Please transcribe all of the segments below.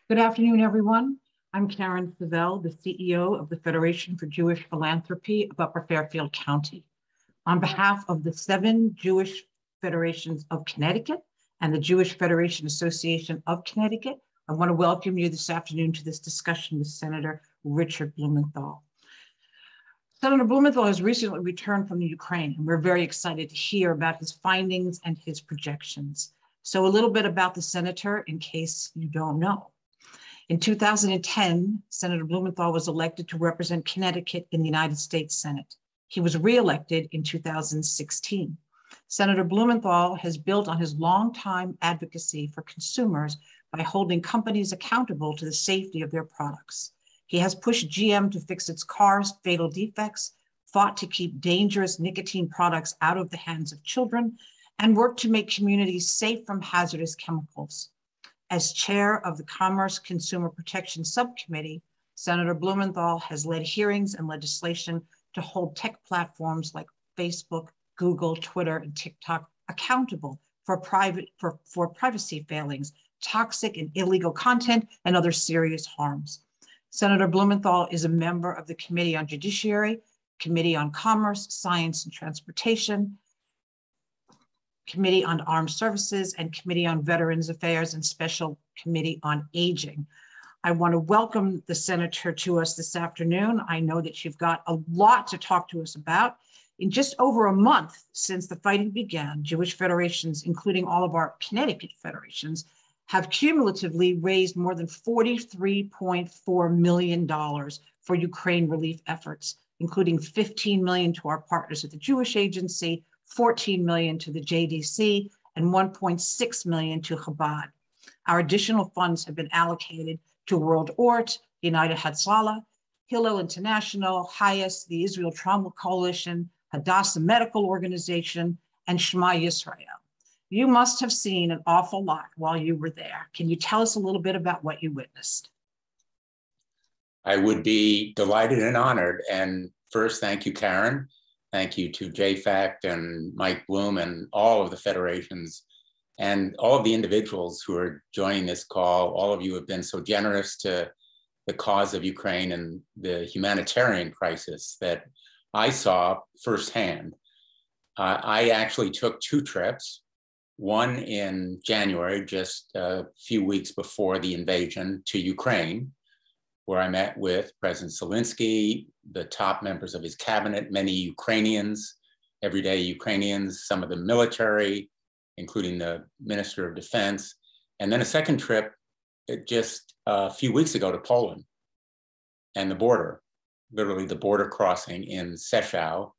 Good afternoon, everyone. I'm Karen Savell, the CEO of the Federation for Jewish Philanthropy of Upper Fairfield County. On behalf of the 7 Jewish Federations of Connecticut and the Jewish Federation Association of Connecticut, I want to welcome you this afternoon to this discussion with Senator Richard Blumenthal. Senator Blumenthal has recently returned from the Ukraine, and we're very excited to hear about his findings and his projections. So a little bit about the senator in case you don't know. In 2010, Senator Blumenthal was elected to represent Connecticut in the United States Senate. He was reelected in 2016. Senator Blumenthal has built on his longtime advocacy for consumers by holding companies accountable to the safety of their products. He has pushed GM to fix its car's fatal defects, fought to keep dangerous nicotine products out of the hands of children, and worked to make communities safe from hazardous chemicals. As chair of the Commerce Consumer Protection Subcommittee, Senator Blumenthal has led hearings and legislation to hold tech platforms like Facebook, Google, Twitter, and TikTok accountable for privacy failings, toxic and illegal content, and other serious harms. Senator Blumenthal is a member of the Committee on Judiciary, Committee on Commerce, Science and Transportation, Committee on Armed Services, and Committee on Veterans Affairs and Special Committee on Aging. I want to welcome the senator to us this afternoon. I know that you've got a lot to talk to us about. In just over a month since the fighting began, Jewish federations, including all of our Connecticut federations, have cumulatively raised more than $43.4 million for Ukraine relief efforts, including $15 million to our partners at the Jewish Agency, $14 million to the JDC, and $1.6 million to Chabad. Our additional funds have been allocated to World Ort, United Hatzalah, Hillel International, HIAS, the Israel Trauma Coalition, Hadassah Medical Organization, and Shema Yisrael. You must have seen an awful lot while you were there. Can you tell us a little bit about what you witnessed? I would be delighted and honored. And first, thank you, Karen. Thank you to JFACT and Mike Bloom and all of the federations and all of the individuals who are joining this call. All of you have been so generous to the cause of Ukraine and the humanitarian crisis that I saw firsthand. I actually took 2 trips, one in January, just a few weeks before the invasion, to Ukraine, where I met with President Zelensky, the top members of his cabinet, many Ukrainians, everyday Ukrainians, some of the military, including the Minister of Defense. And then a second trip just a few weeks ago to Poland and the border, literally the border crossing in Seshau,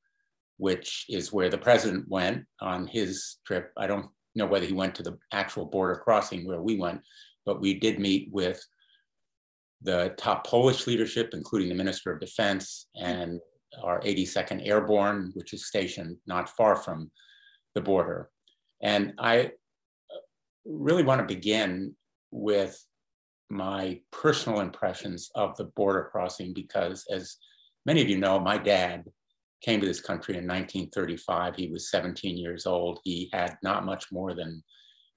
which is where the president went on his trip. I don't know whether he went to the actual border crossing where we went, but we did meet with the top Polish leadership, including the Minister of Defense and our 82nd Airborne, which is stationed not far from the border. And I really want to begin with my personal impressions of the border crossing, because as many of you know, my dad came to this country in 1935. He was 17 years old. He had not much more than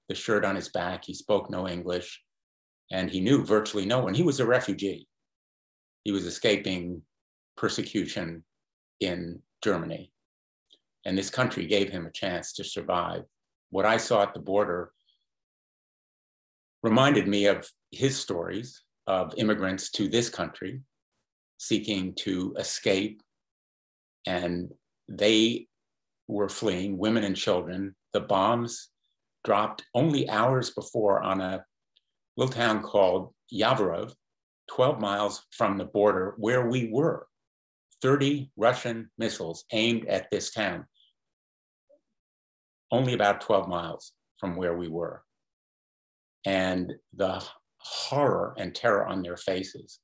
the shirt on his back. He spoke no English, and he knew virtually no one. He was a refugee. He was escaping persecution in Germany, and this country gave him a chance to survive. What I saw at the border reminded me of his stories of immigrants to this country seeking to escape, and they were fleeing, women and children. The bombs dropped only hours before on a little town called Yavorov, 12 miles from the border where we were. 30 Russian missiles aimed at this town, only about 12 miles from where we were. And the horror and terror on their faces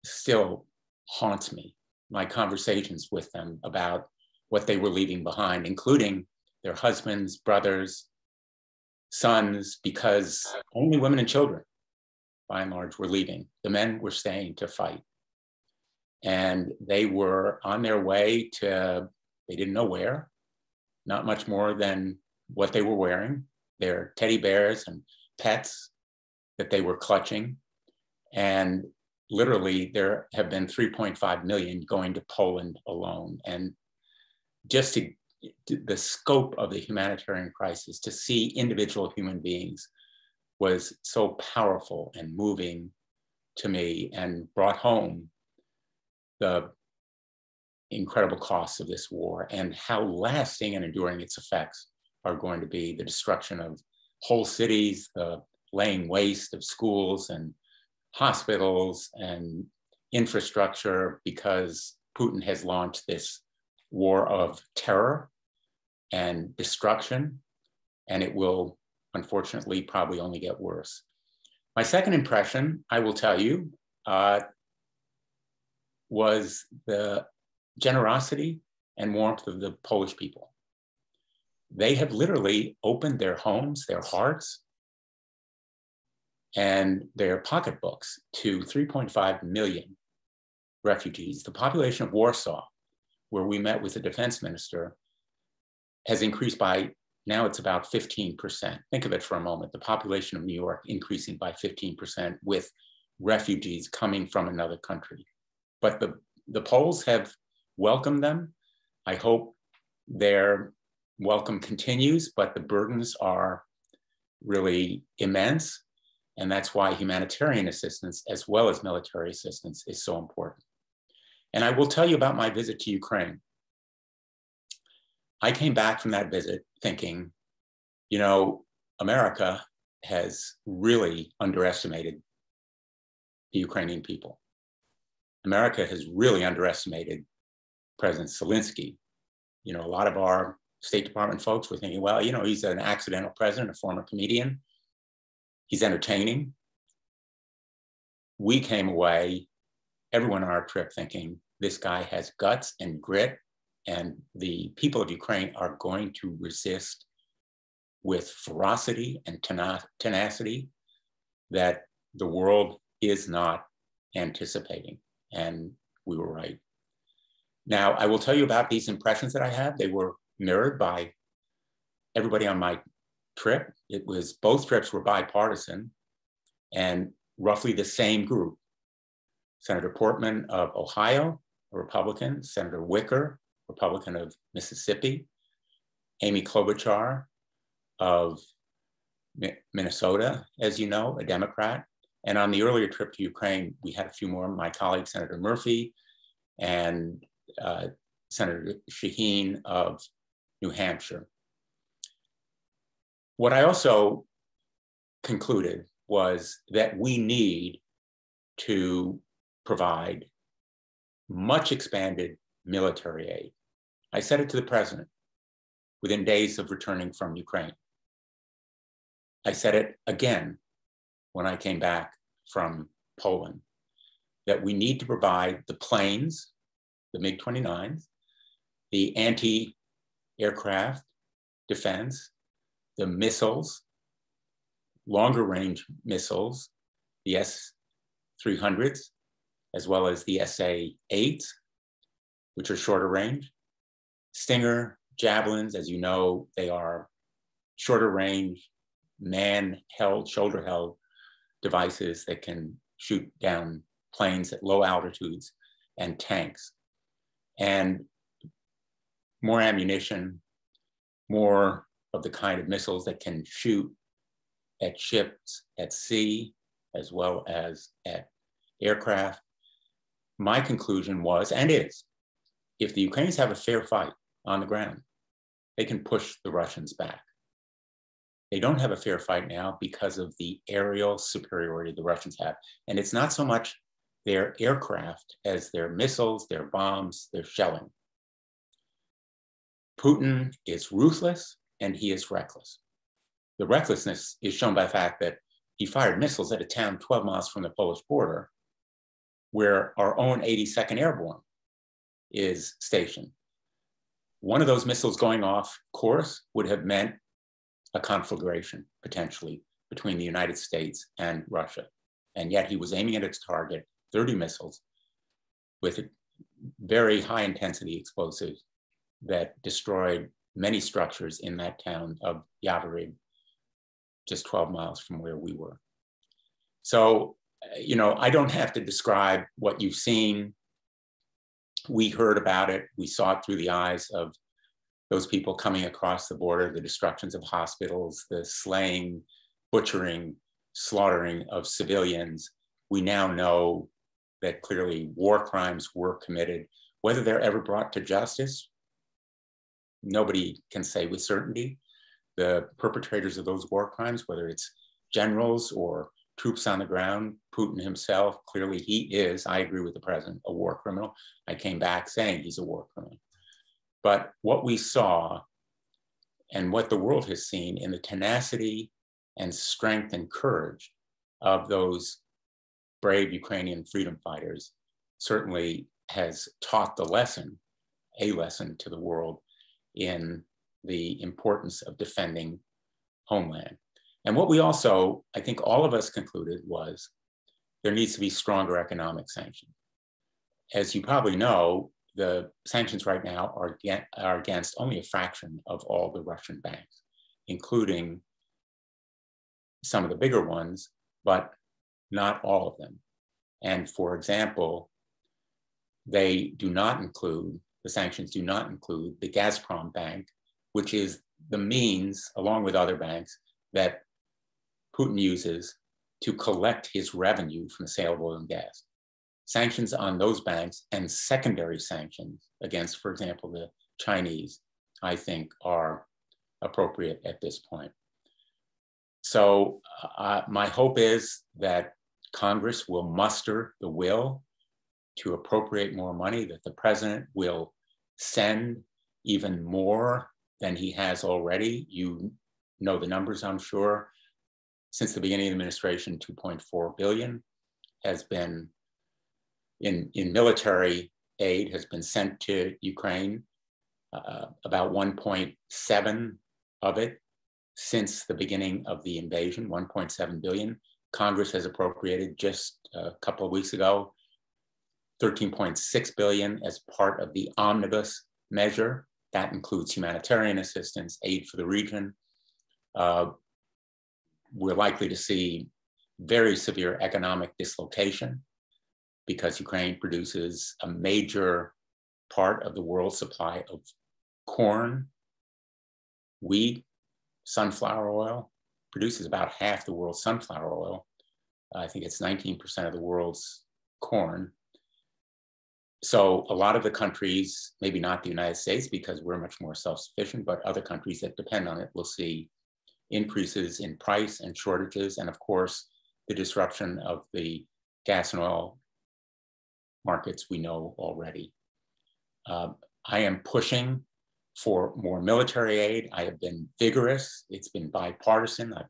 still haunts me. My conversations with them about what they were leaving behind, including their husbands, brothers, sons, because only women and children, by and large, were leaving. The men were staying to fight. And they were on their way to, they didn't know where, not much more than what they were wearing, their teddy bears and pets, that they were clutching. And literally there have been 3.5 million going to Poland alone. And just to the scope of the humanitarian crisis, to see individual human beings was so powerful and moving to me, and brought home the incredible costs of this war and how lasting and enduring its effects are going to be. The destruction of whole cities, the laying waste of schools and hospitals and infrastructure, because Putin has launched this war of terror and destruction, and it will unfortunately probably only get worse. My second impression, I will tell you, was the generosity and warmth of the Polish people. They have literally opened their homes, their hearts, and their pocketbooks to 3.5 million refugees. The population of Warsaw, where we met with the defense minister, has increased by, now it's about 15%. Think of it for a moment, the population of New York increasing by 15% with refugees coming from another country. But the Poles have welcomed them. I hope their welcome continues, but the burdens are really immense. And that's why humanitarian assistance as well as military assistance is so important. And I will tell you about my visit to Ukraine. I came back from that visit thinking, you know, America has really underestimated the Ukrainian people. America has really underestimated President Zelensky. You know, a lot of our State Department folks were thinking, well, you know, he's an accidental president, a former comedian. He's entertaining. We came away, everyone on our trip, thinking this guy has guts and grit, and the people of Ukraine are going to resist with ferocity and tenacity that the world is not anticipating. And we were right. Now, I will tell you about these impressions that I have. They were mirrored by everybody on my trip. It was, both trips were bipartisan and roughly the same group. Senator Portman of Ohio, a Republican, Senator Wicker, Republican of Mississippi, Amy Klobuchar of Minnesota, as you know, a Democrat. And on the earlier trip to Ukraine, we had a few more. My colleague, Senator Murphy, and Senator Shaheen of New Hampshire. What I also concluded was that we need to provide much expanded military aid. I said it to the president within days of returning from Ukraine. I said it again when I came back from Poland, that we need to provide the planes, the MiG-29s, the anti-aircraft defense, the missiles, longer range missiles, the S-300s, as well as the SA-8s, which are shorter range. Stinger, Javelins, as you know, they are shorter range, man-held, shoulder-held devices that can shoot down planes at low altitudes, and tanks. And more ammunition, more of the kind of missiles that can shoot at ships at sea, as well as at aircraft. My conclusion was, and is, if the Ukrainians have a fair fight on the ground, they can push the Russians back. They don't have a fair fight now because of the aerial superiority the Russians have. And it's not so much their aircraft as their missiles, their bombs, their shelling. Putin is ruthless and he is reckless. The recklessness is shown by the fact that he fired missiles at a town 12 miles from the Polish border, where our own 82nd Airborne is stationed. One of those missiles going off course would have meant a conflagration, potentially, between the United States and Russia. And yet he was aiming at its target, 30 missiles, with very high intensity explosives that destroyed many structures in that town of Yavoriv, just 12 miles from where we were. So, you know, I don't have to describe what you've seen. We heard about it. We saw it through the eyes of those people coming across the border, the destructions of hospitals, the slaying, butchering, slaughtering of civilians. We now know that clearly war crimes were committed. Whether they're ever brought to justice, nobody can say with certainty. The perpetrators of those war crimes, whether it's generals or troops on the ground, Putin himself, clearly he is, I agree with the president, a war criminal. I came back saying he's a war criminal. But what we saw and what the world has seen in the tenacity and strength and courage of those brave Ukrainian freedom fighters certainly has taught a lesson to the world in the importance of defending homeland. And what we also, I think all of us concluded was there needs to be stronger economic sanctions. As you probably know, the sanctions right now are against only a fraction of all the Russian banks, including some of the bigger ones, but not all of them. And for example, the sanctions do not include the Gazprom bank, which is the means, along with other banks, that Putin uses to collect his revenue from the sale of oil and gas. Sanctions on those banks and secondary sanctions against, for example, the Chinese, I think are appropriate at this point. So my hope is that Congress will muster the will to appropriate more money, that the president will send even more than he has already. You know the numbers, I'm sure. Since the beginning of the administration, 2.4 billion has been in military aid has been sent to Ukraine, about 1.7 of it since the beginning of the invasion, 1.7 billion. Congress has appropriated just a couple of weeks ago, 13.6 billion as part of the omnibus measure. That includes humanitarian assistance, aid for the region. We're likely to see very severe economic dislocation because Ukraine produces a major part of the world's supply of corn, wheat, sunflower oil, produces about half the world's sunflower oil. I think it's 19% of the world's corn. So a lot of the countries, maybe not the United States because we're much more self-sufficient, but other countries that depend on it will see increases in price and shortages, and of course, the disruption of the gas and oil markets we know already. I am pushing for more military aid. I have been vigorous. It's been bipartisan. I've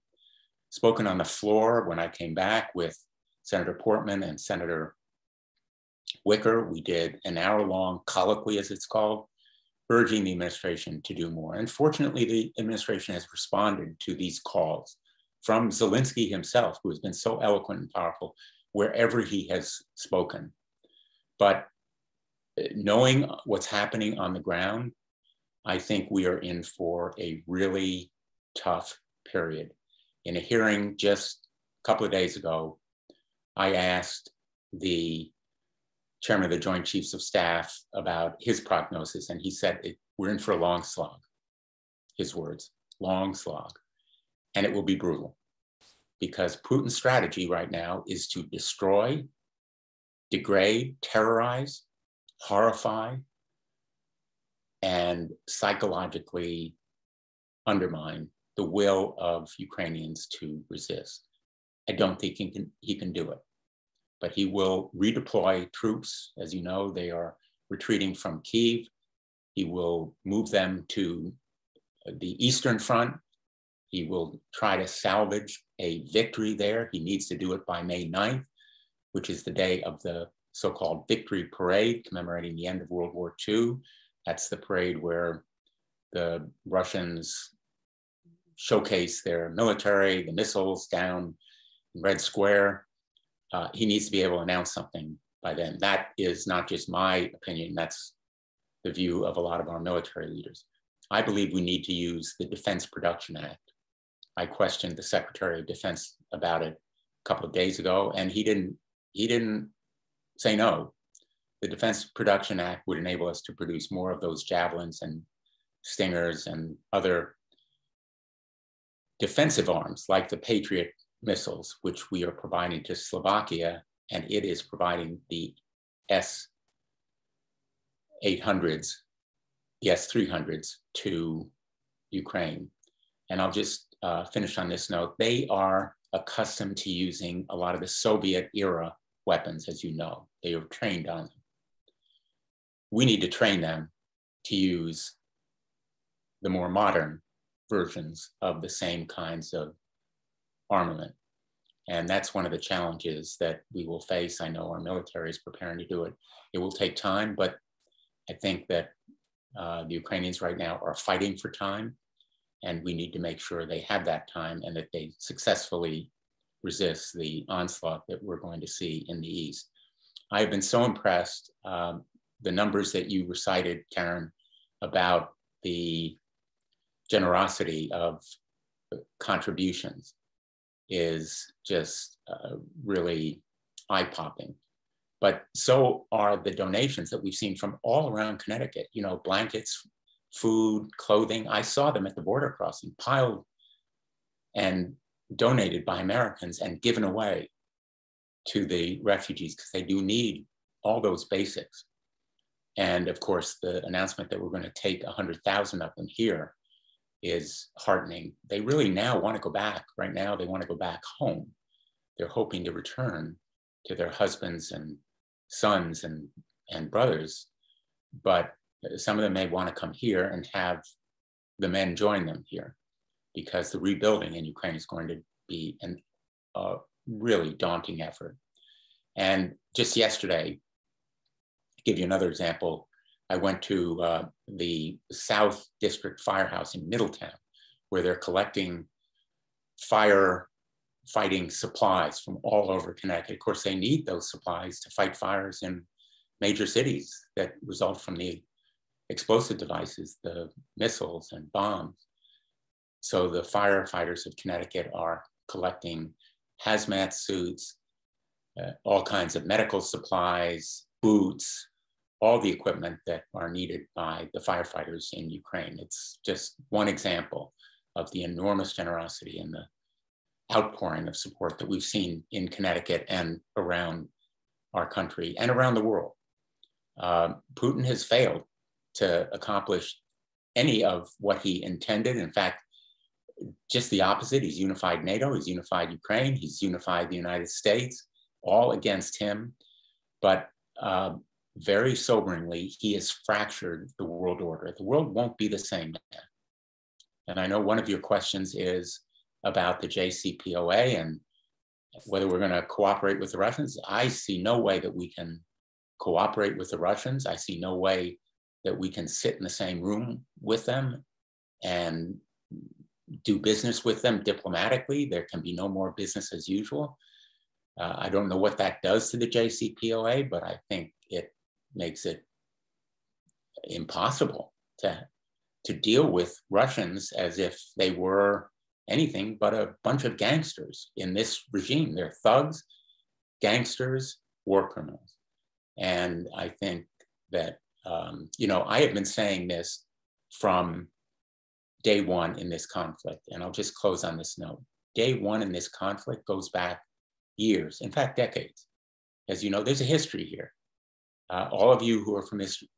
spoken on the floor when I came back with Senator Portman and Senator Wicker. We did an hour-long colloquy, as it's called, urging the administration to do more. And fortunately, the administration has responded to these calls from Zelensky himself, who has been so eloquent and powerful wherever he has spoken. But knowing what's happening on the ground, I think we are in for a really tough period. In a hearing just a couple of days ago, I asked the chairman of the Joint Chiefs of Staff about his prognosis, and he said, we're in for a long slog. His words, long slog. And it will be brutal because Putin's strategy right now is to destroy, degrade, terrorize, horrify, and psychologically undermine the will of Ukrainians to resist. I don't think he can do it, but he will redeploy troops. As you know, they are retreating from Kyiv. He will move them to the Eastern Front. He will try to salvage a victory there. He needs to do it by May 9th, which is the day of the so-called Victory Parade commemorating the end of World War II. That's the parade where the Russians showcase their military, the missiles down in Red Square. He needs to be able to announce something by then. That is not just my opinion, that's the view of a lot of our military leaders. I believe we need to use the Defense Production Act. I questioned the Secretary of Defense about it a couple of days ago, and he didn't say no. The Defense Production Act would enable us to produce more of those Javelins and Stingers and other defensive arms like the Patriot missiles, which we are providing to Slovakia, and it is providing the S-800s, the S-300s to Ukraine. And I'll just finish on this note. They are accustomed to using a lot of the Soviet era weapons, as you know. They are trained on them. We need to train them to use the more modern versions of the same kinds of armament. And that's one of the challenges that we will face. I know our military is preparing to do it. It will take time, but I think that the Ukrainians right now are fighting for time, and we need to make sure they have that time and that they successfully resist the onslaught that we're going to see in the East. I have been so impressed, the numbers that you recited, Karen, about the generosity of contributions is just really eye-popping. But so are the donations that we've seen from all around Connecticut, you know, blankets, food, clothing. I saw them at the border crossing, piled and donated by Americans and given away to the refugees because they do need all those basics. And of course, the announcement that we're going to take 100,000 of them here is heartening. They really now want to go back. Right now, they want to go back home. They're hoping to return to their husbands and sons and brothers, but some of them may want to come here and have the men join them here, because the rebuilding in Ukraine is going to be a really daunting effort. And just yesterday, to give you another example, I went to the South District Firehouse in Middletown, where they're collecting firefighting supplies from all over Connecticut. Of course, they need those supplies to fight fires in major cities that result from the explosive devices, the missiles and bombs. So the firefighters of Connecticut are collecting hazmat suits, all kinds of medical supplies, boots, all the equipment that are needed by the firefighters in Ukraine. It's just one example of the enormous generosity and the outpouring of support that we've seen in Connecticut and around our country and around the world. Putin has failed to accomplish any of what he intended. In fact, just the opposite. He's unified NATO, he's unified Ukraine, he's unified the United States, all against him. But very soberingly, he has fractured the world order. The world won't be the same now. And I know one of your questions is about the JCPOA and whether we're going to cooperate with the Russians. I see no way that we can cooperate with the Russians. I see no way that we can sit in the same room with them and do business with them diplomatically. There can be no more business as usual. I don't know what that does to the JCPOA, but I think it makes it impossible to deal with Russians as if they were anything but a bunch of gangsters in this regime. They're thugs, gangsters, war criminals. And I think that, you know, I have been saying this from day one in this conflict, and I'll just close on this note. Day one in this conflict goes back years, in fact, decades. As you know, there's a history here. All of you who are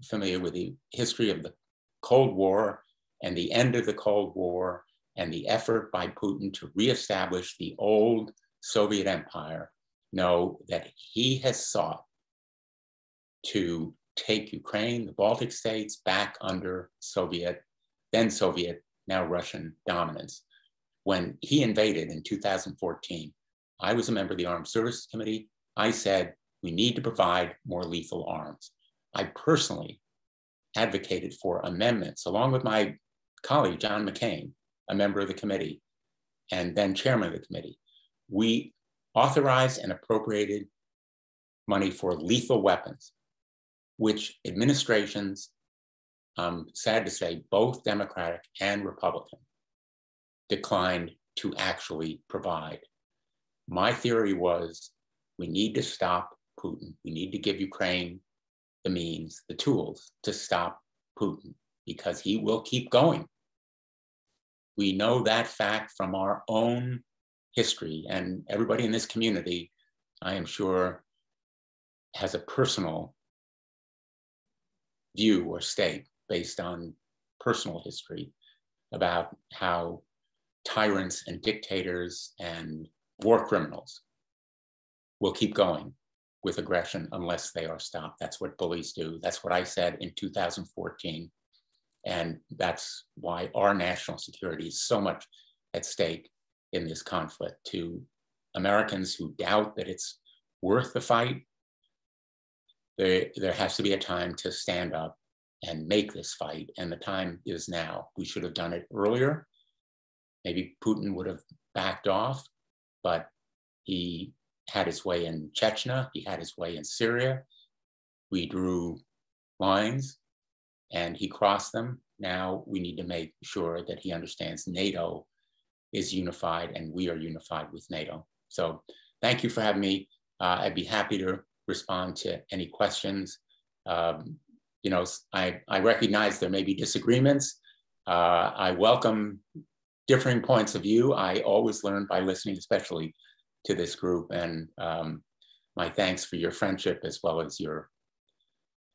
familiar with the history of the Cold War and the end of the Cold War and the effort by Putin to reestablish the old Soviet empire know that he has sought to take Ukraine, the Baltic states, back under Soviet, then Soviet, now Russian dominance. When he invaded in 2014, I was a member of the Armed Services Committee. I said, we need to provide more lethal arms. I personally advocated for amendments, along with my colleague, John McCain, a member of the committee, and then chairman of the committee. We authorized and appropriated money for lethal weapons, which administrations, sad to say, both Democratic and Republican, declined to actually provide. My theory was we need to stop Putin. We need to give Ukraine the means, the tools to stop Putin, because he will keep going. We know that fact from our own history, and everybody in this community, I am sure, has a personal view or stake based on personal history about how tyrants and dictators and war criminals will keep going with aggression unless they are stopped. That's what bullies do. That's what I said in 2014. And that's why our national security is so much at stake in this conflict. To Americans who doubt that it's worth the fight, there has to be a time to stand up and make this fight. And the time is now. We should have done it earlier. Maybe Putin would have backed off, but he had his way in Chechnya. He had his way in Syria. We drew lines and he crossed them. Now we need to make sure that he understands NATO is unified and we are unified with NATO. So thank you for having me. I'd be happy to respond to any questions. You know, I recognize there may be disagreements. I welcome differing points of view. I always learn by listening, especially to this group, and my thanks for your friendship as well as your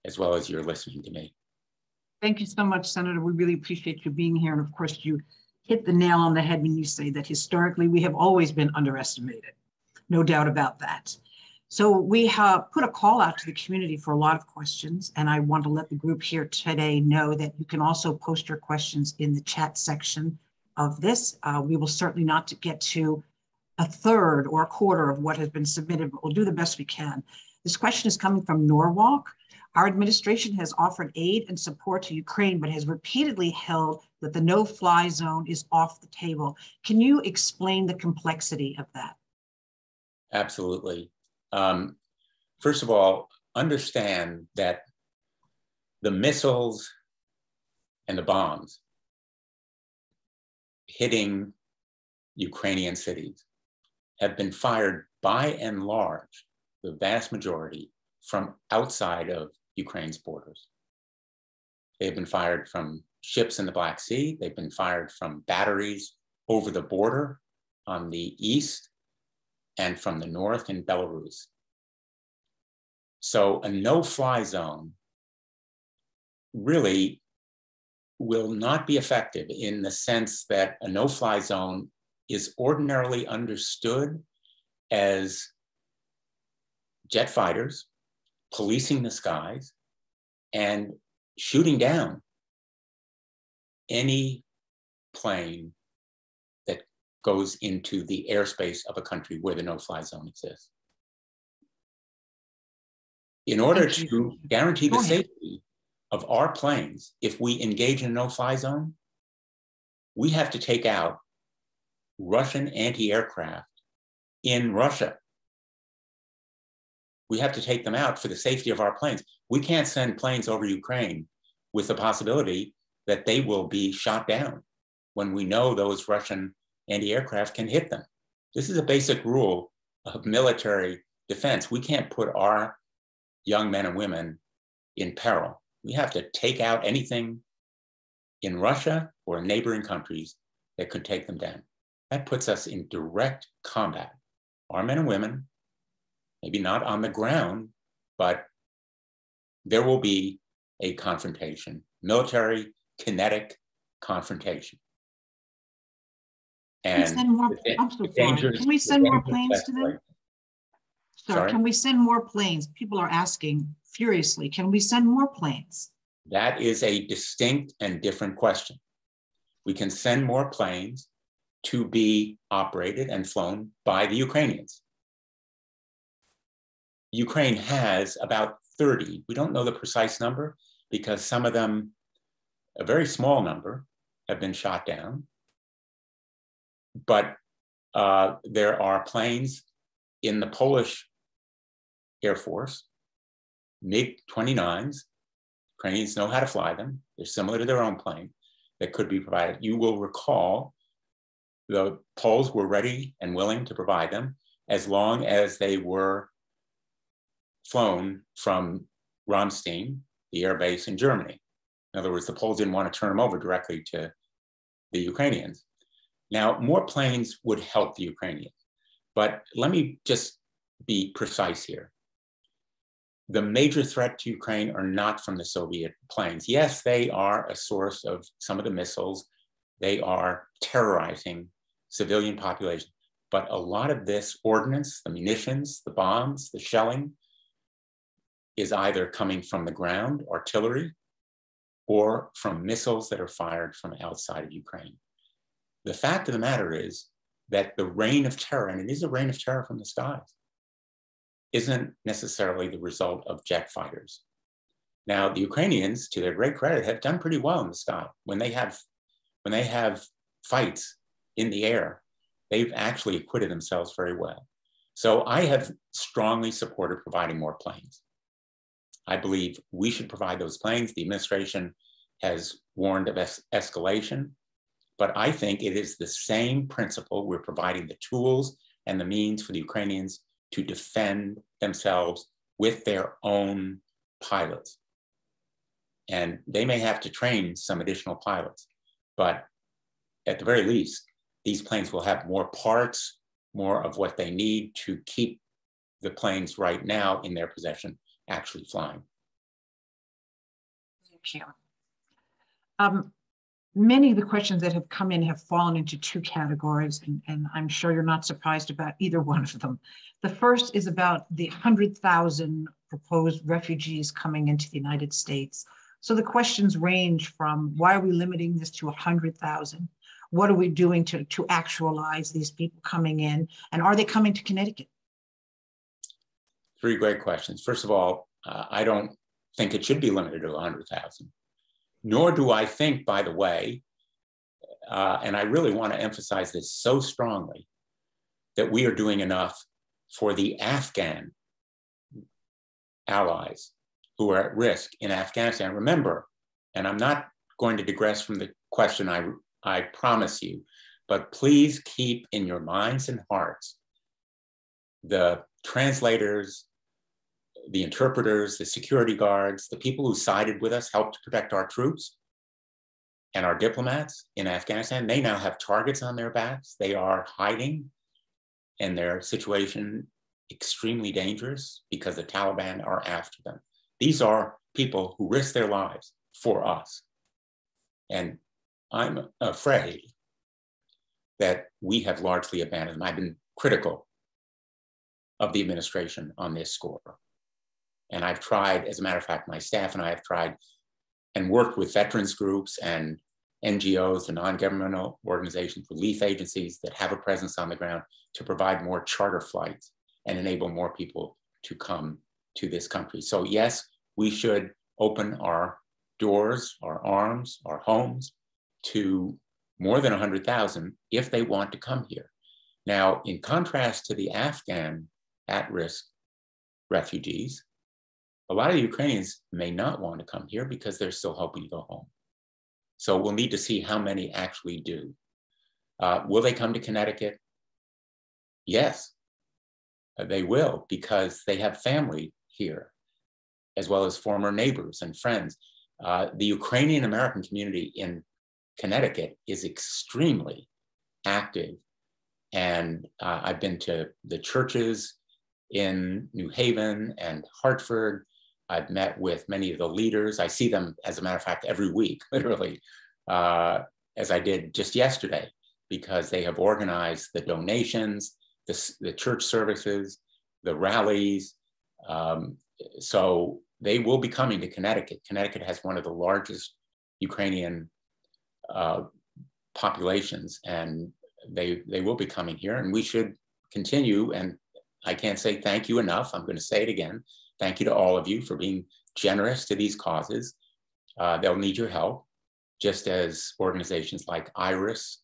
listening to me. Thank you so much, Senator. We really appreciate you being here. And of course, you hit the nail on the head when you say that historically we have always been underestimated. No doubt about that. So we have put a call out to the community for a lot of questions, and I want to let the group here today know that you can also post your questions in the chat section of this. We will certainly not get to a third or a quarter of what has been submitted, but we'll do the best we can. This question is coming from Norwalk. Our administration has offered aid and support to Ukraine, but has repeatedly held that the no-fly zone is off the table. Can you explain the complexity of that? Absolutely. First of all, understand that the missiles and the bombs hitting Ukrainian cities have been fired by and large, the vast majority, from outside of Ukraine's borders. They've been fired from ships in the Black Sea. They've been fired from batteries over the border on the east and from the north in Belarus. So a no-fly zone really will not be effective in the sense that a no-fly zone is ordinarily understood as jet fighters policing the skies and shooting down any plane that goes into the airspace of a country where the no-fly zone exists. In order to guarantee the safety of our planes, if we engage in a no-fly zone, we have to take out Russian anti-aircraft in Russia. We have to take them out for the safety of our planes. We can't send planes over Ukraine with the possibility that they will be shot down when we know those Russian anti-aircraft can hit them. This is a basic rule of military defense. We can't put our young men and women in peril. We have to take out anything in Russia or in neighboring countries that could take them down. That puts us in direct combat. Our men and women, maybe not on the ground, but there will be a confrontation, military, kinetic confrontation. And can we send more planes to them? Sorry, can we send more planes? People are asking furiously, can we send more planes? That is a distinct and different question. We can send more planes to be operated and flown by the Ukrainians. Ukraine has about 30, we don't know the precise number because some of them, a very small number, have been shot down. But there are planes in the Polish Air Force, MiG-29s. Ukrainians know how to fly them. They're similar to their own plane that could be provided. You will recall the Poles were ready and willing to provide them. as long as they were flown from Ramstein, the air base in Germany. In other words, the Poles didn't want to turn them over directly to the Ukrainians. Now, more planes would help the Ukrainians, but let me just be precise here. The major threat to Ukraine are not from the Soviet planes. Yes, they are a source of some of the missiles. They are terrorizing civilian population. But a lot of this ordnance, the munitions, the bombs, the shelling, is either coming from the ground, artillery, or from missiles that are fired from outside of Ukraine. The fact of the matter is that the reign of terror, and it is a reign of terror from the skies, isn't necessarily the result of jet fighters. Now, the Ukrainians, to their great credit, have done pretty well in the sky. When they have fights in the air, they've actually acquitted themselves very well. So I have strongly supported providing more planes. I believe we should provide those planes. The administration has warned of escalation, but I think it is the same principle. We're providing the tools and the means for the Ukrainians to defend themselves with their own pilots. And they may have to train some additional pilots, but at the very least, these planes will have more parts, more of what they need to keep the planes right now in their possession actually flying. Thank you. Many of the questions that have come in have fallen into two categories, and I'm sure you're not surprised about either one of them. The first is about the 100,000 proposed refugees coming into the United States. So the questions range from, why are we limiting this to 100,000? What are we doing to actualize these people coming in? And are they coming to Connecticut? Three great questions. First of all, I don't think it should be limited to 100,000. Nor do I think, by the way, and I really want to emphasize this so strongly, that we are doing enough for the Afghan allies who are at risk in Afghanistan. Remember, and I'm not going to digress from the question, I promise you, but please keep in your minds and hearts the translators, the interpreters, the security guards, the people who sided with us, helped to protect our troops and our diplomats in Afghanistan. They now have targets on their backs. They are hiding, and their situation extremely dangerous because the Taliban are after them. These are people who risk their lives for us. And I'm afraid that we have largely abandoned them. I've been critical of the administration on this score. And I've tried, as a matter of fact, my staff and I have tried and worked with veterans groups and NGOs, the non-governmental organizations, relief agencies that have a presence on the ground to provide more charter flights and enable more people to come to this country. So yes, we should open our doors, our arms, our homes to more than 100,000 if they want to come here. Now, in contrast to the Afghan at-risk refugees, a lot of the Ukrainians may not want to come here because they're still hoping to go home. So we'll need to see how many actually do. Will they come to Connecticut? Yes, they will, because they have family here, as well as former neighbors and friends. The Ukrainian American community in Connecticut is extremely active. And I've been to the churches in New Haven and Hartford. I've met with many of the leaders. I see them, as a matter of fact, every week, literally, as I did just yesterday, because they have organized the donations, the church services, the rallies. So they will be coming to Connecticut. Connecticut has one of the largest Ukrainian populations, and they will be coming here, and we should continue. And I can't say thank you enough. I'm going to say it again. Thank you to all of you for being generous to these causes. They'll need your help, just as organizations like IRIS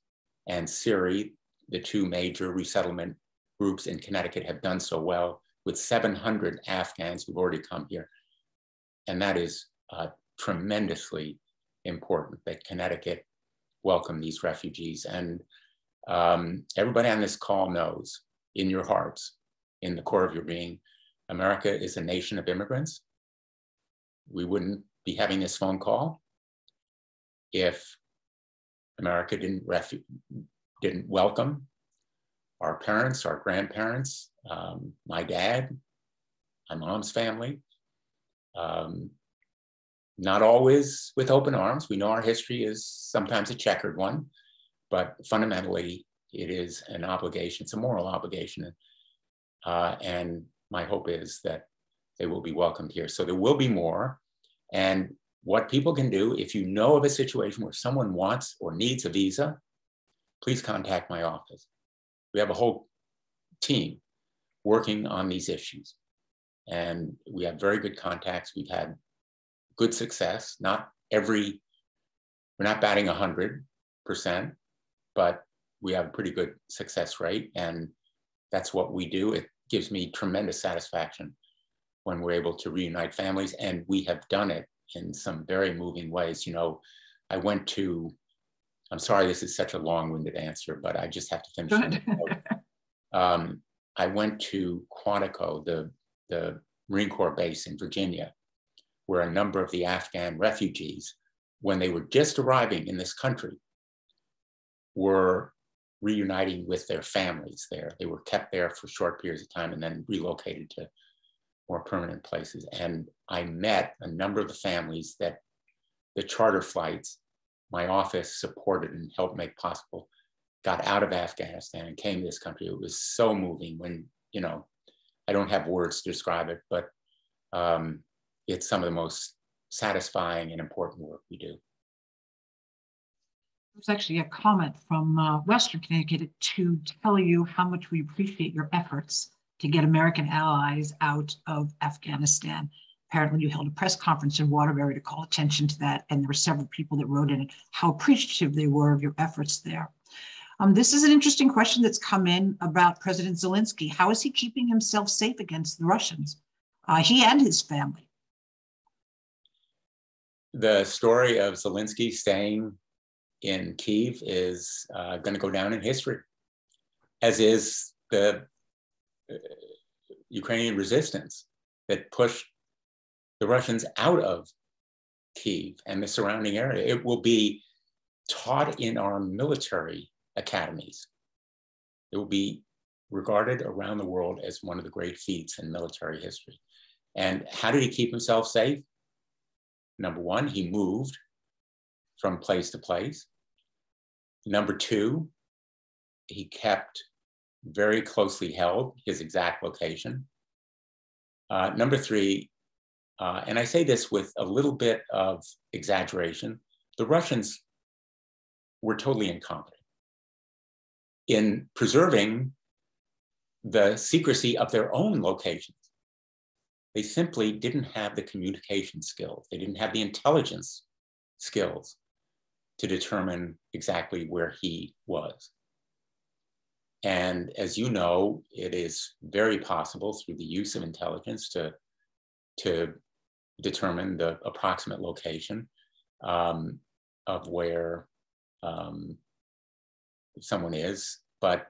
and CIRI, the two major resettlement groups in Connecticut, have done so well with 700 Afghans who've already come here. And that is tremendously important that Connecticut welcome these refugees. And everybody on this call knows in your hearts, in the core of your being, America is a nation of immigrants. We wouldn't be having this phone call if America didn't welcome our parents, our grandparents, my dad, my mom's family. Not always with open arms. We know our history is sometimes a checkered one, but fundamentally it is an obligation. It's a moral obligation. And my hope is that they will be welcomed here. So there will be more. And what people can do, if you know of a situation where someone wants or needs a visa, please contact my office. We have a whole team working on these issues. And we have very good contacts. We've had good success. We're not batting 100%, but we have a pretty good success rate. And that's what we do. It gives me tremendous satisfaction when we're able to reunite families. And we have done it in some very moving ways. You know, I'm sorry, this is such a long-winded answer, but I just have to finish. I went to Quantico, the Marine Corps base in Virginia, where a number of the Afghan refugees, when they were just arriving in this country, were reuniting with their families there. They were kept there for short periods of time and then relocated to more permanent places. And I met a number of the families that the charter flights my office supported and helped make possible, got out of Afghanistan and came to this country. It was so moving when, you know, I don't have words to describe it, but it's some of the most satisfying and important work we do. There's actually a comment from Western Connecticut to tell you how much we appreciate your efforts to get American allies out of Afghanistan. Apparently you held a press conference in Waterbury to call attention to that, and there were several people that wrote in how appreciative they were of your efforts there. This is an interesting question that's come in about President Zelensky. How is he keeping himself safe against the Russians? He and his family. The story of Zelensky staying in Kyiv is going to go down in history, as is the Ukrainian resistance that pushed the Russians out of Kyiv and the surrounding area. It will be taught in our military academies. It will be regarded around the world as one of the great feats in military history. And how did he keep himself safe? Number one, he moved from place to place. Number two, he kept very closely held his exact location. Number three, and I say this with a little bit of exaggeration, the Russians were totally incompetent in preserving the secrecy of their own locations. They simply didn't have the communication skills. They didn't have the intelligence skills to determine exactly where he was. And as you know, it is very possible through the use of intelligence to determine the approximate location of where someone is, but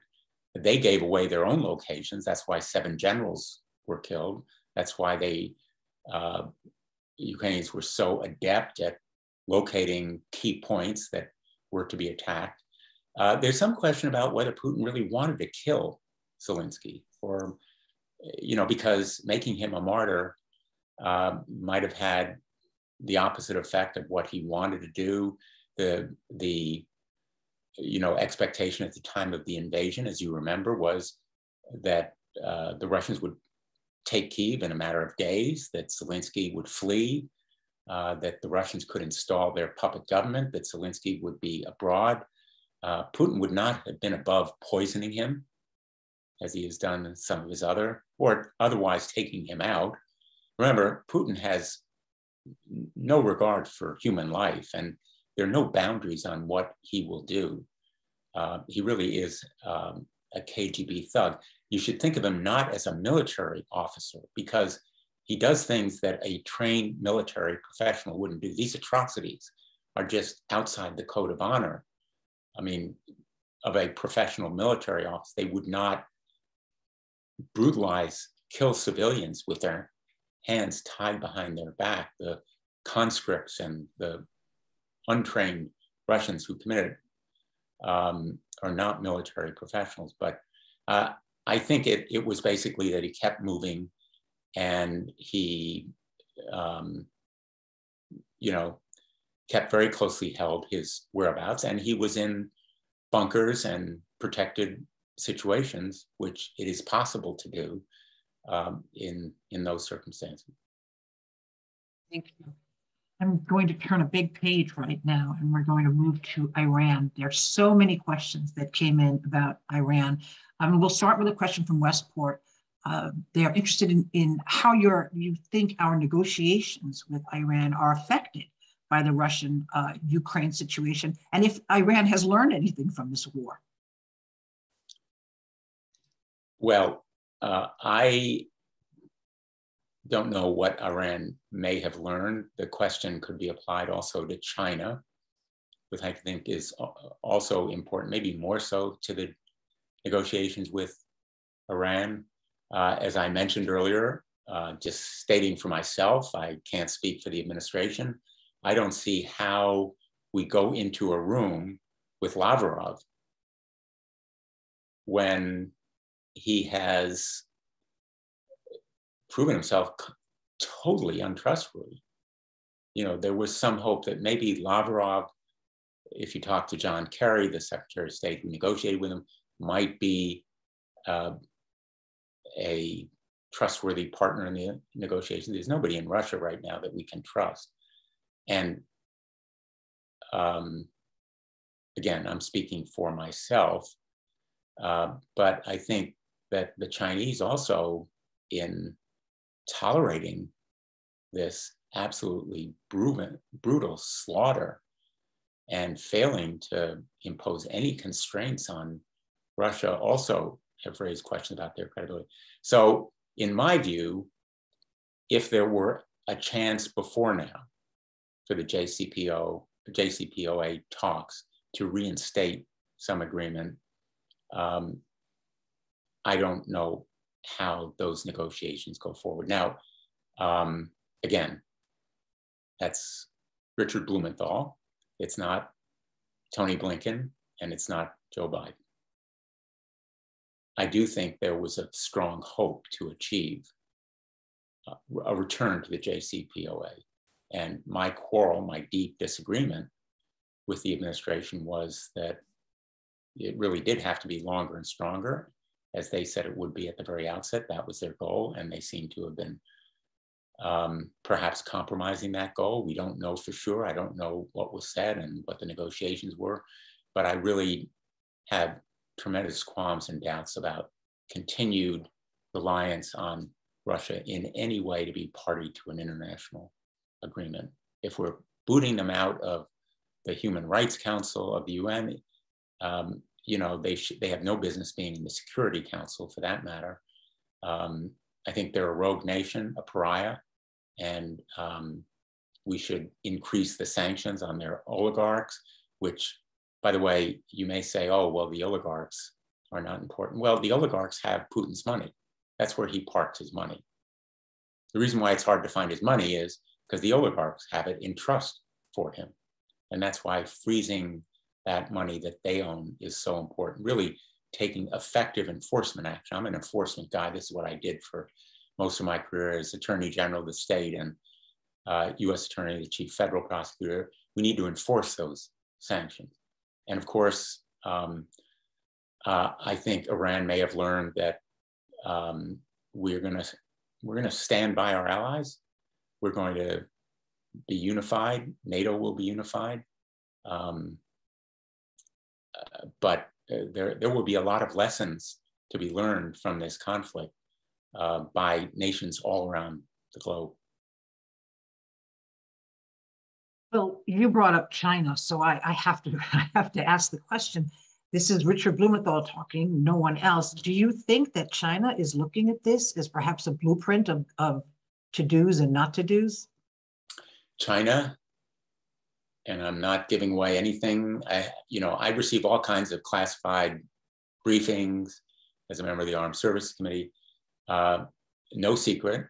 they gave away their own locations. That's why 7 generals were killed. That's why Ukrainians were so adept at locating key points that were to be attacked. There's some question about whether Putin really wanted to kill Zelensky, or, you know, because making him a martyr might have had the opposite effect of what he wanted to do. The expectation at the time of the invasion, as you remember, was that the Russians would take Kyiv in a matter of days, that Zelensky would flee, that the Russians could install their puppet government, that Zelensky would be abroad. Putin would not have been above poisoning him, as he has done in some of his or otherwise taking him out. Remember, Putin has no regard for human life, and there are no boundaries on what he will do. He really is a KGB thug. You should think of him not as a military officer, because he does things that a trained military professional wouldn't do. These atrocities are just outside the code of honor. I mean, of a professional military officer, they would not brutalize, kill civilians with their hands tied behind their back. The conscripts and the untrained Russians who committed are not military professionals. But I think it was basically that he kept moving, and he, kept very closely held his whereabouts, and he was in bunkers and protected situations, which it is possible to do in those circumstances. Thank you. I'm going to turn a big page right now, and we're going to move to Iran. There's so many questions that came in about Iran. We'll start with a question from Westport. They're interested in how you think our negotiations with Iran are affected by the Russian-Ukraine situation, and if Iran has learned anything from this war. Well, I don't know what Iran may have learned. The question could be applied also to China, which I think is also important, maybe more so to the negotiations with Iran. As I mentioned earlier, just stating for myself, I can't speak for the administration. I don't see how we go into a room with Lavrov when he has proven himself totally untrustworthy. There was some hope that maybe Lavrov, if you talk to John Kerry, the Secretary of State who negotiated with him, might be a trustworthy partner in the negotiations. There's nobody in Russia right now that we can trust. And again, I'm speaking for myself, but I think that the Chinese also, in tolerating this absolutely brutal slaughter and failing to impose any constraints on Russia, also have raised questions about their credibility. So in my view, if there were a chance before now for the JCPOA talks to reinstate some agreement, I don't know how those negotiations go forward. Now, again, that's Richard Blumenthal. It's not Tony Blinken, and it's not Joe Biden. I do think there was a strong hope to achieve a return to the JCPOA. And my quarrel, my deep disagreement with the administration was that it really did have to be longer and stronger, as they said it would be at the very outset. That was their goal, and they seem to have been perhaps compromising that goal. We don't know for sure. I don't know what was said and what the negotiations were, but I really have tremendous qualms and doubts about continued reliance on Russia in any way to be party to an international agreement. If we're booting them out of the Human Rights Council of the UN, they have no business being in the Security Council, for that matter. I think they're a rogue nation, a pariah, and we should increase the sanctions on their oligarchs, which, by the way, you may say, oh, well, the oligarchs are not important. Well, the oligarchs have Putin's money. That's where he parked his money. The reason why it's hard to find his money is because the oligarchs have it in trust for him. And that's why freezing that money that they own is so important, really taking effective enforcement action. I'm an enforcement guy. This is what I did for most of my career as Attorney General of the state and U.S. Attorney, the Chief Federal Prosecutor. We need to enforce those sanctions. And of course, I think Iran may have learned that we're going to stand by our allies. We're going to be unified. NATO will be unified. But there will be a lot of lessons to be learned from this conflict by nations all around the globe. Well, you brought up China, so I have to ask the question. This is Richard Blumenthal talking, no one else. Do you think that China is looking at this as perhaps a blueprint of to-dos and not to-dos? China, and I'm not giving away anything. I receive all kinds of classified briefings as a member of the Armed Services Committee. No secret,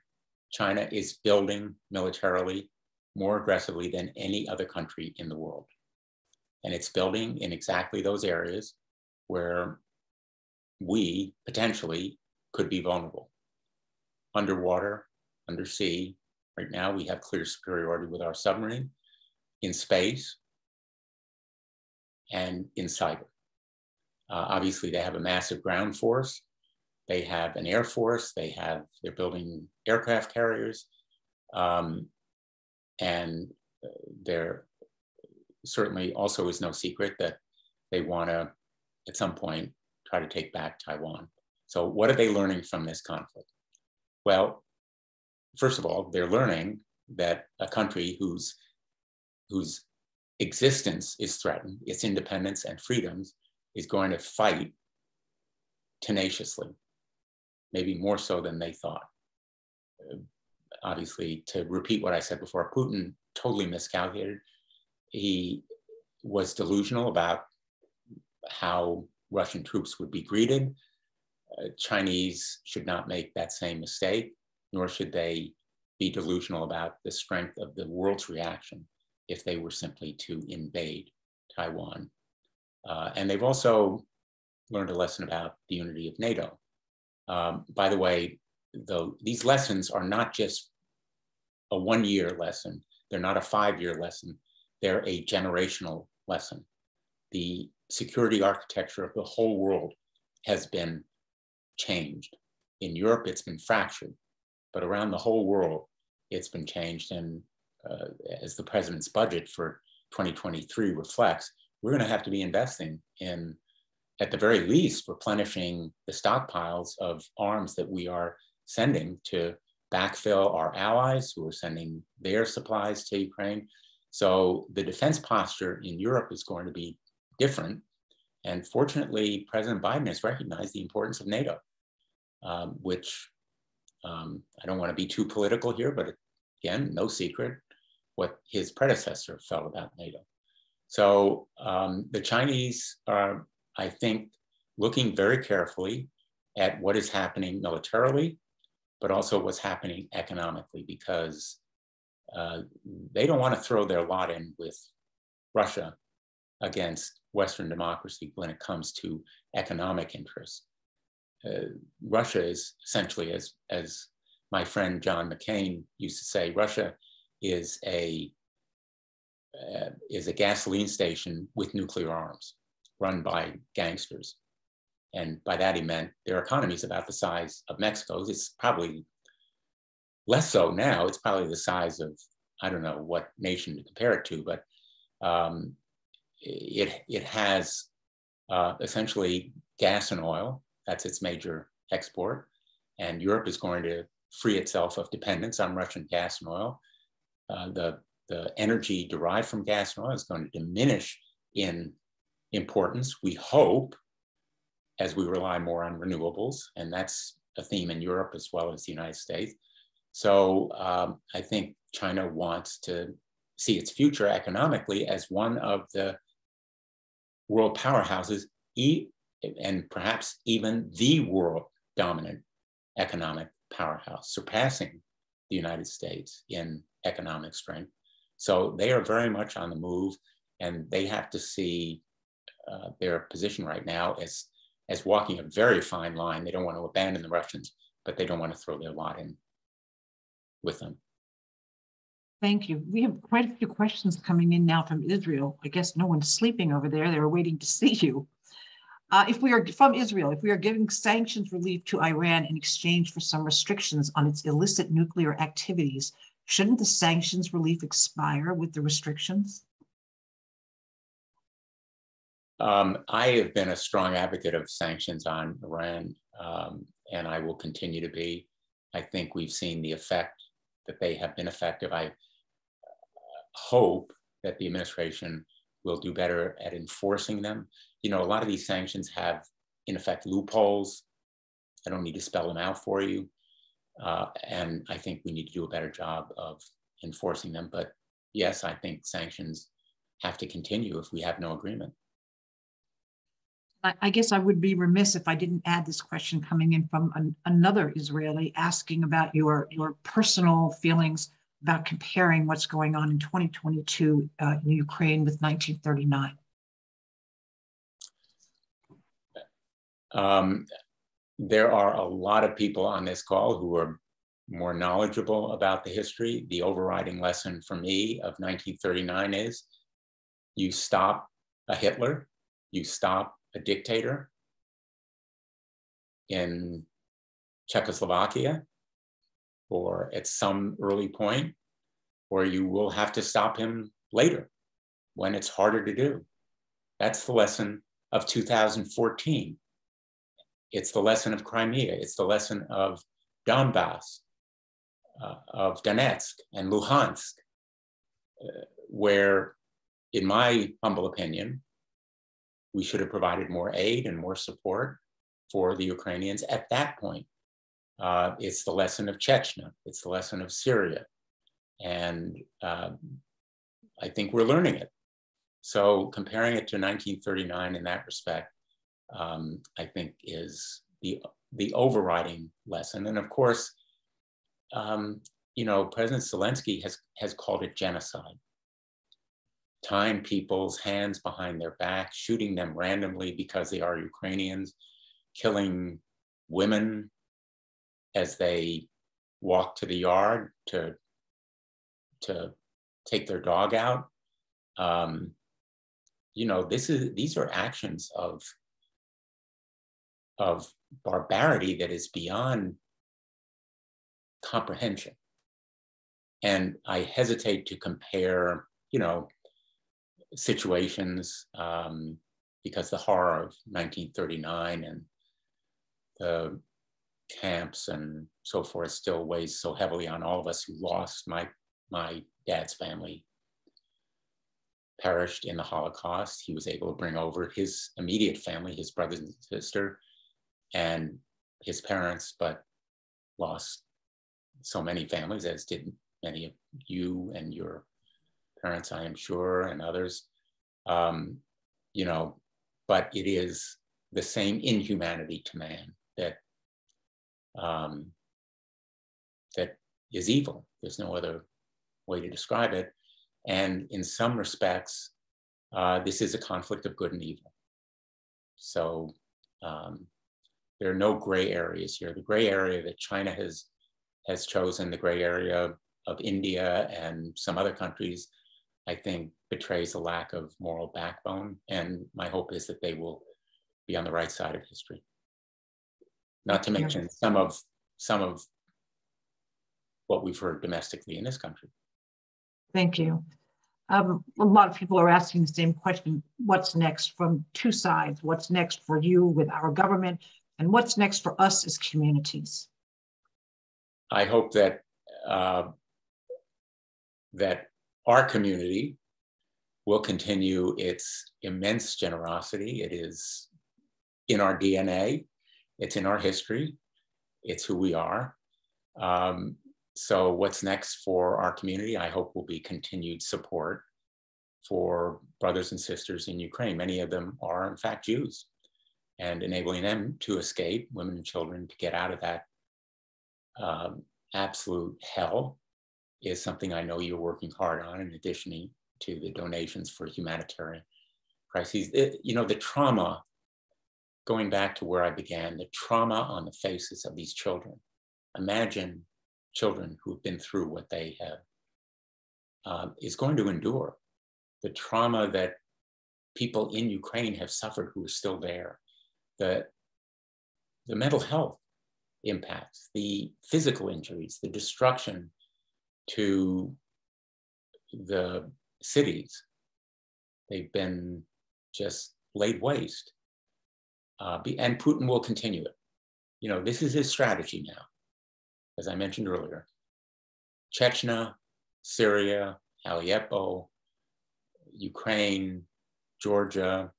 China is building militarily more aggressively than any other country in the world. And it's building in exactly those areas where we potentially could be vulnerable. Underwater, undersea. Right now, we have clear superiority with our submarine, in space, and in cyber. Obviously, they have a massive ground force. They have an air force. They're building aircraft carriers. And there certainly also is no secret that they want to, at some point, try to take back Taiwan. So what are they learning from this conflict? Well, first of all, they're learning that a country whose existence is threatened, its independence and freedoms, is going to fight tenaciously, maybe more so than they thought. Obviously, to repeat what I said before, Putin totally miscalculated. He was delusional about how Russian troops would be greeted. Chinese should not make that same mistake, nor should they be delusional about the strength of the world's reaction if they were simply to invade Taiwan. And they've also learned a lesson about the unity of NATO. By the way, these lessons are not just a one-year lesson. They're not a 5-year lesson. They're a generational lesson. The security architecture of the whole world has been changed. In Europe, it's been fractured, but around the whole world, it's been changed. And as the president's budget for 2023 reflects, we're going to have to be investing in, at the very least, replenishing the stockpiles of arms that we are sending to backfill our allies who are sending their supplies to Ukraine. So the defense posture in Europe is going to be different. And fortunately, President Biden has recognized the importance of NATO, which I don't want to be too political here, but again, no secret what his predecessor felt about NATO. So the Chinese are, I think, looking very carefully at what is happening militarily, but also what's happening economically, because they don't want to throw their lot in with Russia against Western democracy when it comes to economic interests. Russia is essentially, as my friend John McCain used to say, Russia is a gasoline station with nuclear arms run by gangsters. And by that he meant their economy is about the size of Mexico's. It's probably less so now. It's probably the size of, I don't know what nation to compare it to, but it has essentially gas and oil. That's its major export. And Europe is going to free itself of dependence on Russian gas and oil. The energy derived from gas and oil is going to diminish in importance, we hope, as we rely more on renewables. And that's a theme in Europe as well as the United States. So I think China wants to see its future economically as one of the world powerhouses, and perhaps even the world dominant economic powerhouse, surpassing the United States in economic strength. So they are very much on the move, and they have to see their position right now as walking a very fine line. They don't want to abandon the Russians, but they don't want to throw their lot in with them. Thank you. We have quite a few questions coming in now from Israel. I guess no one's sleeping over there. They were waiting to see you. If we are from Israel, if we are giving sanctions relief to Iran in exchange for some restrictions on its illicit nuclear activities, shouldn't the sanctions relief expire with the restrictions? I have been a strong advocate of sanctions on Iran, and I will continue to be. I think we've seen the effect that they have been effective. I hope that the administration will do better at enforcing them. You know, a lot of these sanctions have, in effect, loopholes. I don't need to spell them out for you. And I think we need to do a better job of enforcing them. But yes, I think sanctions have to continue if we have no agreement. I guess I would be remiss if I didn't add this question coming in from another Israeli asking about your personal feelings about comparing what's going on in 2022 in Ukraine with 1939. There are a lot of people on this call who are more knowledgeable about the history. The overriding lesson for me of 1939 is you stop a Hitler, you stop a dictator in Czechoslovakia or at some early point, or you will have to stop him later when it's harder to do. That's the lesson of 2014. It's the lesson of Crimea. It's the lesson of Donbass, of Donetsk and Luhansk, where, in my humble opinion, we should have provided more aid and more support for the Ukrainians at that point. It's the lesson of Chechnya. It's the lesson of Syria. And I think we're learning it. So comparing it to 1939 in that respect, I think is the overriding lesson. And of course, you know, President Zelensky has called it genocide. Tying people's hands behind their back, shooting them randomly because they are Ukrainians, killing women as they walk to the yard to take their dog out. You know, these are actions of barbarity that is beyond comprehension. And I hesitate to compare, you know, situations because the horror of 1939 and the camps and so forth still weighs so heavily on all of us who lost. My dad's family perished in the Holocaust. He was able to bring over his immediate family, his brothers and sister, and his parents, but lost so many families, as did many of you and your parents, I am sure, and others. You know, but it is the same inhumanity to man that that is evil. There's no other way to describe it. And in some respects, this is a conflict of good and evil. So there are no gray areas here. The gray area that China has chosen, the gray area of India and some other countries, I think betrays a lack of moral backbone. And my hope is that they will be on the right side of history. Not to mention some of what we've heard domestically in this country. Thank you. A lot of people are asking the same question. What's next from two sides? What's next for you with our government? And what's next for us as communities? I hope that that our community will continue its immense generosity. It is in our DNA. It's in our history. It's who we are. So what's next for our community, I hope, will be continued support for brothers and sisters in Ukraine. Many of them are, in fact, Jews, and enabling them to escape, women and children, to get out of that absolute hell is something I know you're working hard on, in addition to the donations for humanitarian crises. You know, the trauma, going back to where I began, the trauma on the faces of these children. Imagine children who've been through what they have is going to endure. The trauma that people in Ukraine have suffered who are still there, the mental health impacts, the physical injuries, the destruction to the cities. They've been just laid waste. And Putin will continue it. You know, this is his strategy now, as I mentioned earlier. Chechnya, Syria, Aleppo, Ukraine, Georgia.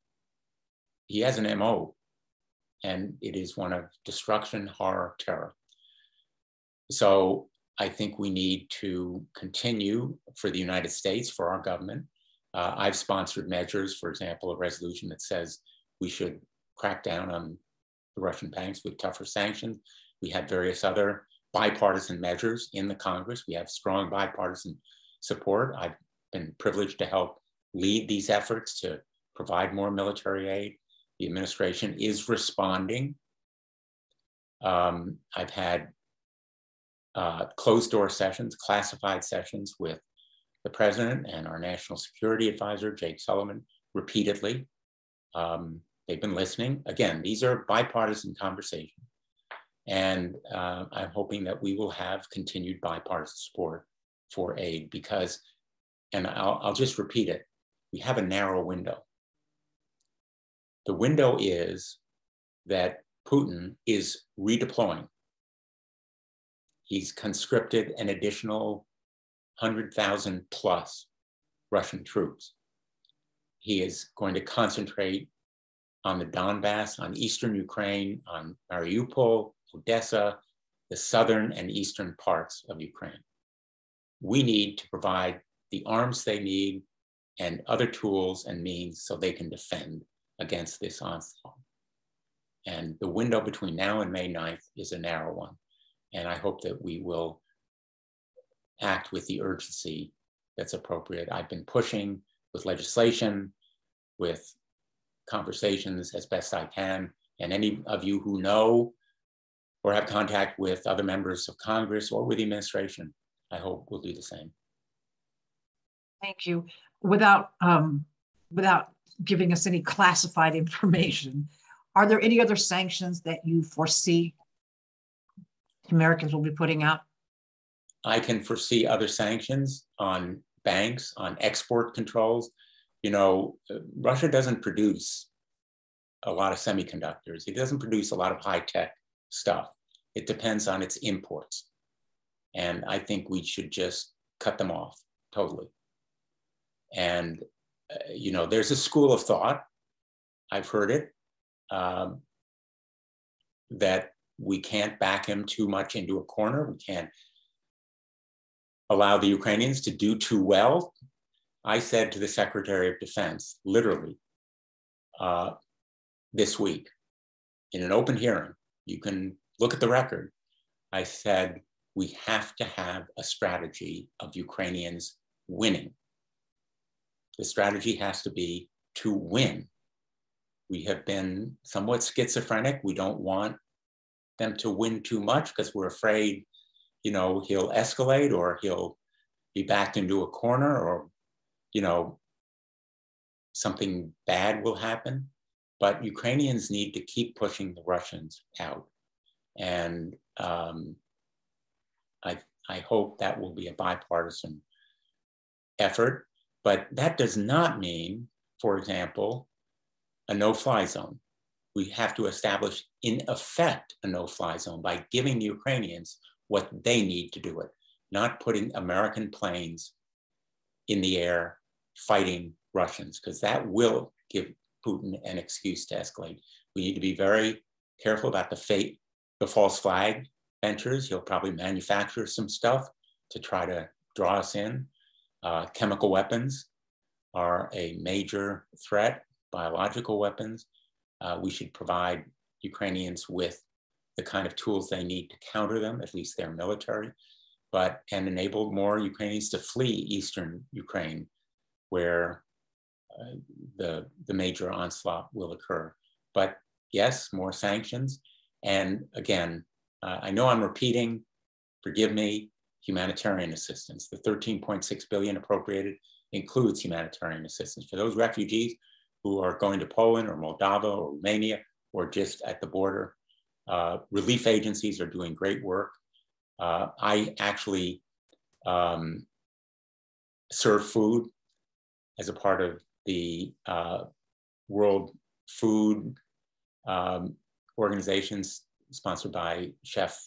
He has an MO, and it is one of destruction, horror, terror. So I think we need to continue for the United States, for our government. I've sponsored measures, for example, a resolution that says we should crack down on the Russian banks with tougher sanctions. We had various other bipartisan measures in the Congress. We have strong bipartisan support. I've been privileged to help lead these efforts to provide more military aid. The administration is responding. I've had closed door sessions, classified sessions with the president and our national security advisor, Jake Sullivan, repeatedly. They've been listening. Again, these are bipartisan conversations. And I'm hoping that we will have continued bipartisan support for aid because, and I'll just repeat it, we have a narrow window. The window is that Putin is redeploying. He's conscripted an additional 100,000 plus Russian troops. He is going to concentrate on the Donbass, on eastern Ukraine, on Mariupol, Odessa, the southern and eastern parts of Ukraine. We need to provide the arms they need and other tools and means so they can defend against this onslaught. And the window between now and May 9th is a narrow one. And I hope that we will act with the urgency that's appropriate. I've been pushing with legislation, with conversations as best I can. And any of you who know or have contact with other members of Congress or with the administration, I hope will do the same. Thank you. Without giving us any classified information, are there any other sanctions that you foresee Americans will be putting out? I can foresee other sanctions on banks, on export controls. You know, Russia doesn't produce a lot of semiconductors. It doesn't produce a lot of high-tech stuff. It depends on its imports. And I think we should just cut them off totally. And, you know, there's a school of thought, I've heard it, that we can't back him too much into a corner. We can't allow the Ukrainians to do too well. I said to the Secretary of Defense, literally, this week, in an open hearing, you can look at the record, I said, we have to have a strategy of Ukrainians winning. The strategy has to be to win. We have been somewhat schizophrenic. We don't want them to win too much because we're afraid, you know, he'll escalate or he'll be backed into a corner or, you know, something bad will happen. But Ukrainians need to keep pushing the Russians out. And I hope that will be a bipartisan effort. But that does not mean, for example, a no-fly zone. We have to establish, in effect, a no-fly zone by giving the Ukrainians what they need to do it, not putting American planes in the air fighting Russians, because that will give Putin an excuse to escalate. We need to be very careful about the false flag ventures. He'll probably manufacture some stuff to try to draw us in. Chemical weapons are a major threat, biological weapons. We should provide Ukrainians with the kind of tools they need to counter them, at least their military, and enable more Ukrainians to flee eastern Ukraine, where the major onslaught will occur. But yes, more sanctions. And again, I know I'm repeating, forgive me, humanitarian assistance. The 13.6 billion appropriated includes humanitarian assistance for those refugees who are going to Poland or Moldova or Romania or just at the border. Relief agencies are doing great work. I actually serve food as a part of the World Food Organizations sponsored by Chef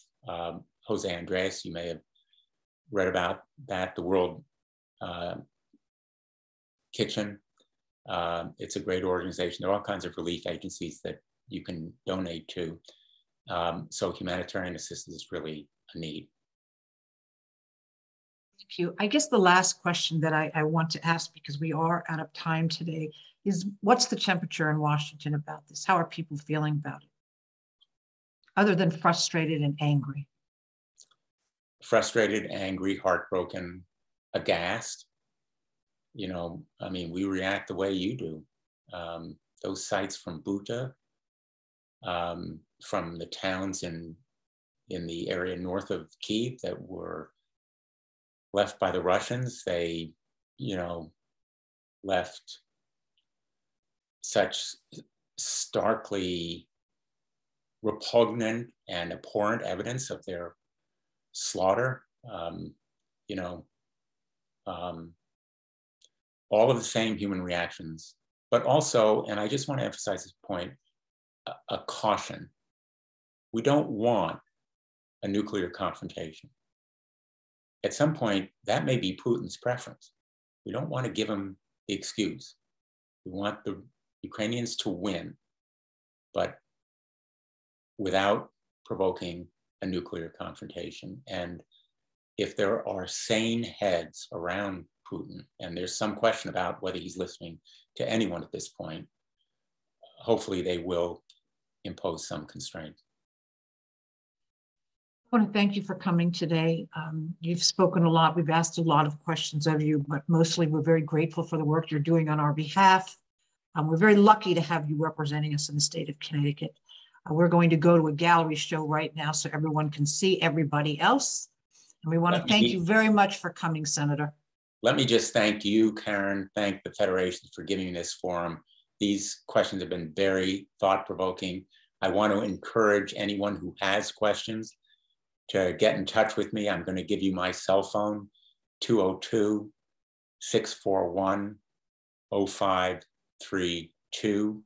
Jose Andres. You may have read about that, the World Kitchen. It's a great organization. There are all kinds of relief agencies that you can donate to. So humanitarian assistance is really a need. you. I guess the last question that I want to ask, because we are out of time today, is what's the temperature in Washington about this? How are people feeling about it? Other than frustrated and angry. Frustrated, angry, heartbroken, aghast. You know, I mean, we react the way you do. Those sites from Buta, from the towns in the area north of Kyiv that were left by the Russians, they, you know, left such starkly repugnant and abhorrent evidence of their slaughter. You know, all of the same human reactions, but also, and I just want to emphasize this point, a caution. We don't want a nuclear confrontation. At some point, that may be Putin's preference. We don't want to give him the excuse. We want the Ukrainians to win, but without provoking a nuclear confrontation. And if there are sane heads around Putin, and there's some question about whether he's listening to anyone at this point, hopefully they will impose some constraints. I want to thank you for coming today. You've spoken a lot. We've asked a lot of questions of you, but mostly we're very grateful for the work you're doing on our behalf. We're very lucky to have you representing us in the state of Connecticut. We're going to go to a gallery show right now so everyone can see everybody else. And we want to thank you very much for coming, Senator. Let me just thank you, Karen, thank the Federation for giving this forum. These questions have been very thought-provoking. I want to encourage anyone who has questions to get in touch with me. I'm going to give you my cell phone, 202-641-0532,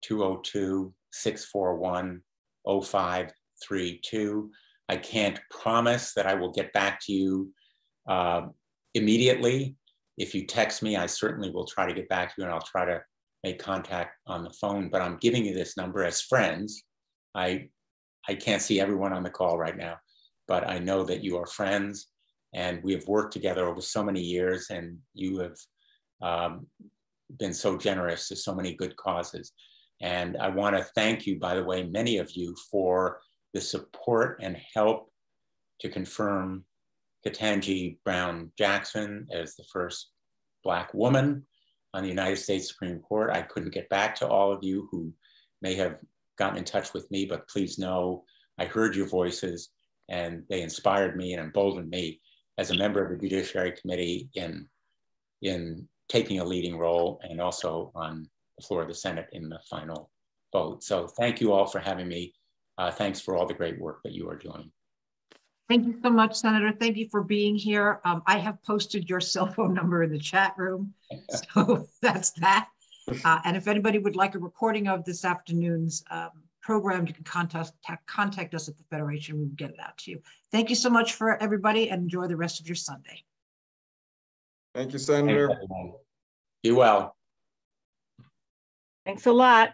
202-641-0532. I can't promise that I will get back to you immediately. If you text me, I certainly will try to get back to you, and I'll try to make contact on the phone, but I'm giving you this number as friends. I can't see everyone on the call right now, but I know that you are friends, and we have worked together over so many years, and you have been so generous to so many good causes. And I want to thank you, by the way, many of you, for the support and help to confirm Ketanji Brown Jackson as the first Black woman on the United States Supreme Court. I couldn't get back to all of you who may have gotten in touch with me, but please know I heard your voices, and they inspired me and emboldened me as a member of the Judiciary Committee in taking a leading role, and also on the floor of the Senate in the final vote. So thank you all for having me. Thanks for all the great work that you are doing. Thank you so much, Senator. Thank you for being here. I have posted your cell phone number in the chat room, so that's that. And if anybody would like a recording of this afternoon's program, you can contact us at the Federation. We will get it out to you. Thank you so much for everybody, and enjoy the rest of your Sunday. Thank you, Senator. Be well. Thanks a lot.